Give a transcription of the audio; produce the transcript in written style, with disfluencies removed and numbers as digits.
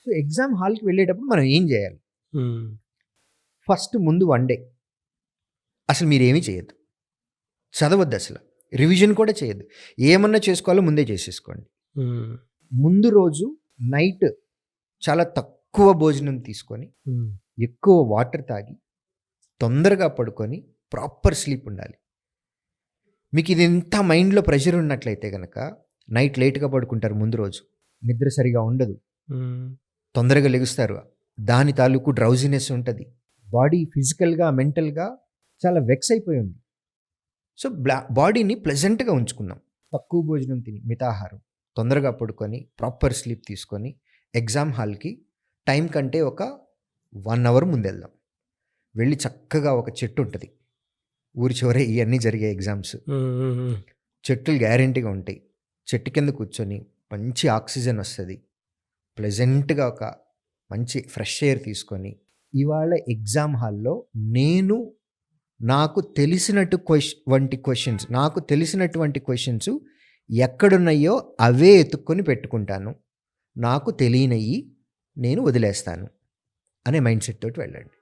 So exam హాల్కి వెళ్ళేటప్పుడు మనం ఏం చేయాలి? హ్మ్. ఫస్ట్ ముందు 1 డే అసలు మీరేమీ చేయొద్దు. చదవద్దు అసలు. రివిజన్ కూడా చేయొద్దు. ఏమన్నా చేసుకోవాలో ముందే చేసేసుకోండి. హ్మ్. ముందు రోజు నైట్ చాలా తక్కువ భోజనం తీసుకొని, హ్మ్. ఎక్కువ వాటర్ తాగి, తొందరగా పడుకొని ప్రాపర్ స్లీప్ ఉండాలి. మీకు ఇది ఇంత మైండ్‌లో ప్రెషర్ ఉన్నట్లయితే గనక నైట్ లేట్‌గా పడుకుంటారు ముందు రోజు. నిద్ర సరిగా ఉండదు. హ్మ్. తొందరగా లెగుస్తారు. దాని తాలూకు డ్రౌజీనెస్ ఉంటది. బాడీ ఫిజికల్‌గా, మెంటల్‌గా చాలా వెక్స్ అయిపోయి ఉంది. సో, బాడీని ప్లెజెంట్‌గా ఉంచుకుందాం. తక్కువ భోజనం తిని, మితాహారం, తొందరగా పడుకొని, ప్రాపర్ స్లీప్ తీసుకొని, ఎగ్జామ్ హాల్‌కి టైం కంటే ఒక 1 అవర్ ముందెళ్దాం. వెళ్ళి చక్కగా ఒక చెట్టు ఉంటది. ఊరి చివర ఇయన్నీ జరిగే ఎగ్జామ్స్. హ్మ్. హ్మ్. హ్మ్. చెట్లు గ్యారంటీగా ఉంటాయి. చెట్టు కింద కూర్చొని మంచి ఆక్సిజన్ వస్తది. ప్లెజెంట్‌గా ఒక మంచి ఫ్రెష్ ఎయిర్ తీసుకొని, ఇవాళ ఎగ్జామ్ హాల్‌లో నేను నాకు తెలిసినట్టు నాకు తెలిసినటువంటి క్వెషన్స్ ఎక్కడున్నాయో అవే ఎతుక్కొని పెట్టుకుంటాను. నాకు తెలియనియి నేను వదిలేస్తాను అనే మైండ్ సెట్ తోటి వెళ్ళండి.